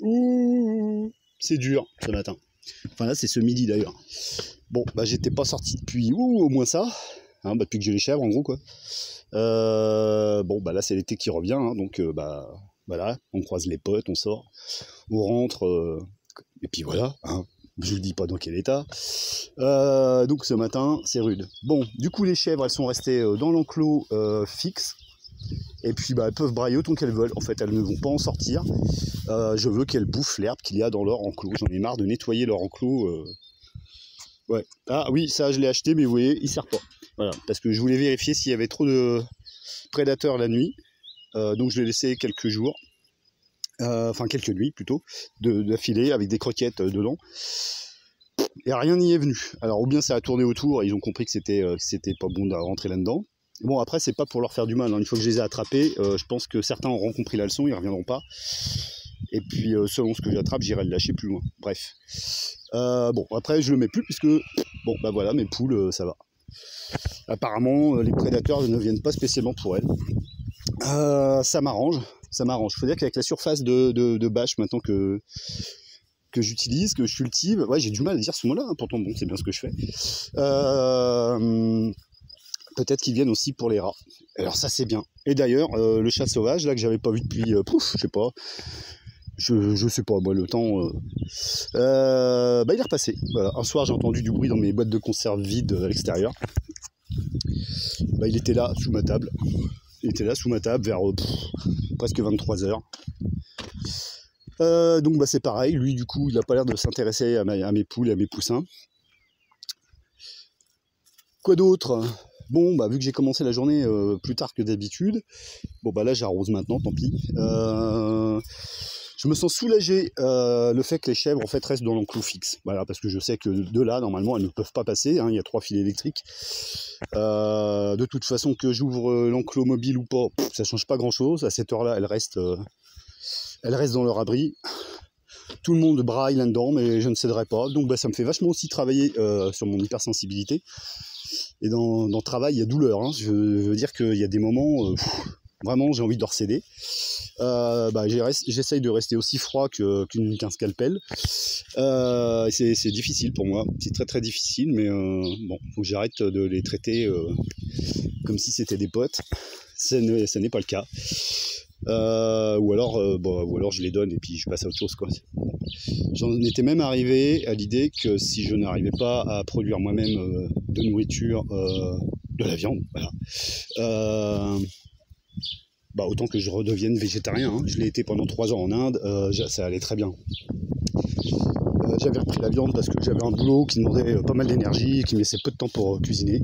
Ouh, c'est dur ce matin. Enfin là c'est ce midi d'ailleurs. Bon bah j'étais pas sorti depuis au moins ça. Hein, bah, depuis que j'ai les chèvres en gros quoi. Bon bah là c'est l'été qui revient, hein, donc bah voilà, on croise les potes, on sort, on rentre, et puis voilà, hein, je vous dis pas dans quel état. Donc ce matin c'est rude. Bon du coup les chèvres elles sont restées dans l'enclos fixe, et puis bah elles peuvent brailler autant qu'elles veulent, en fait elles ne vont pas en sortir. Je veux qu'elles bouffent l'herbe qu'il y a dans leur enclos, j'en ai marre de nettoyer leur enclos. Ouais. Ah oui, ça je l'ai acheté, mais vous voyez, il sert pas. Voilà, parce que je voulais vérifier s'il y avait trop de prédateurs la nuit. Donc je l'ai laissé quelques jours, enfin quelques nuits plutôt, d'affilée avec des croquettes dedans. Et rien n'y est venu. Alors ou bien ça a tourné autour, et ils ont compris que c'était pas bon de rentrer là-dedans. Bon après c'est pas pour leur faire du mal, hein. Une fois que je les ai attrapés, je pense que certains auront compris la leçon, ils reviendront pas. Et puis selon ce que j'attrape, j'irai le lâcher plus loin. Bref. Bon après je le mets plus puisque bon bah voilà, mes poules ça va. Apparemment les prédateurs ne viennent pas spécialement pour elles. Ça m'arrange. Faut dire qu'avec la surface de bâche maintenant que j'utilise, que je cultive, ouais j'ai du mal à dire ce mot là, hein, pourtant bon c'est bien ce que je fais. Peut-être qu'ils viennent aussi pour les rats. Alors ça c'est bien. Et d'ailleurs le chat sauvage là que j'avais pas vu depuis je sais pas. Je sais pas, moi le temps. Bah il est repassé. Voilà. Un soir j'ai entendu du bruit dans mes boîtes de conserve vides à l'extérieur. Bah il était là sous ma table. Il était là sous ma table vers presque 23h. Donc bah c'est pareil, lui du coup il n'a pas l'air de s'intéresser à mes poules et à mes poussins. Quoi d'autre? Bon bah vu que j'ai commencé la journée plus tard que d'habitude, bon bah là j'arrose maintenant, tant pis. Je me sens soulagé le fait que les chèvres en fait restent dans l'enclos fixe. Voilà, parce que je sais que de là normalement elles ne peuvent pas passer, hein, il y a 3 fils électriques. De toute façon que j'ouvre l'enclos mobile ou pas, ça change pas grand chose. À cette heure là elles restent dans leur abri. Tout le monde braille là-dedans, mais je ne céderai pas. Donc bah, ça me fait vachement aussi travailler sur mon hypersensibilité. Et dans le travail, il y a douleur. Hein. Je veux dire qu'il y a des moments, vraiment, j'ai envie de leur céder. Bah, j'essaye de rester aussi froid qu'un scalpel. C'est difficile pour moi. C'est très très difficile, mais bon, faut que j'arrête de les traiter comme si c'était des potes. Ça n'est pas le cas. Ou alors je les donne et puis je passe à autre chose quoi. J'en étais même arrivé à l'idée que si je n'arrivais pas à produire moi-même de nourriture, de la viande, voilà, bah autant que je redevienne végétarien. Hein. Je l'ai été pendant 3 ans en Inde, ça allait très bien. J'avais repris la viande parce que j'avais un boulot qui demandait pas mal d'énergie et qui me laissait peu de temps pour cuisiner.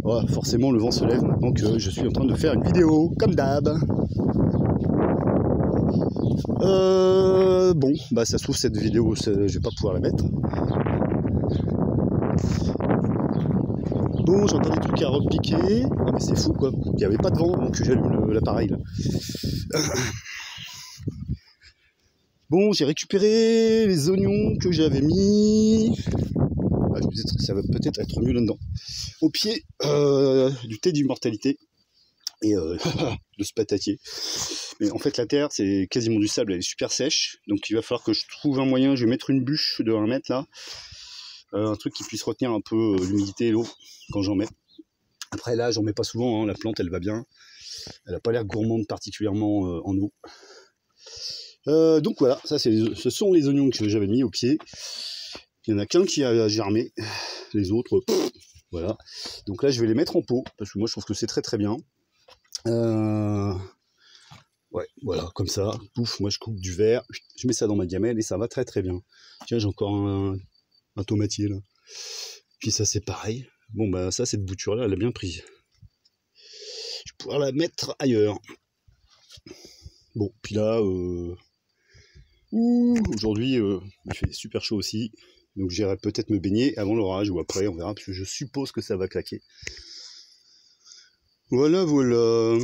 Voilà, forcément le vent se lève maintenant que je suis en train de faire une vidéo, comme d'hab. Bon, bah ça se trouve cette vidéo, je vais pas pouvoir la mettre. Bon, j'entends des trucs à repiquer. Ah mais c'est fou quoi, il n'y avait pas de vent donc j'allume l'appareil là. Bon, j'ai récupéré les oignons que j'avais mis. Ah, ça va peut-être être mieux là-dedans. Au pied du thé d'immortalité et de ce patatier. Mais en fait la terre c'est quasiment du sable, elle est super sèche, donc il va falloir que je trouve un moyen. Je vais mettre une bûche de 1 mètre là, un truc qui puisse retenir un peu l'humidité et l'eau quand j'en mets. Après là j'en mets pas souvent, hein. La plante elle va bien, elle a pas l'air gourmande particulièrement en eau. Donc voilà, ce sont les oignons que j'avais mis au pied. Il y en a qu'un qui a germé, les autres voilà. Donc là je vais les mettre en pot parce que moi je trouve que c'est très très bien. Ouais, voilà, comme ça, pouf, moi je coupe du verre, je mets ça dans ma gamelle et ça va très très bien. Tiens, j'ai encore un tomatier là. Puis ça c'est pareil. Bon bah ça, cette bouture là, elle a bien pris. Je vais pouvoir la mettre ailleurs. Bon, puis là, aujourd'hui, il fait super chaud aussi. Donc j'irai peut-être me baigner avant l'orage ou après, on verra, parce que je suppose que ça va claquer. Voilà, voilà.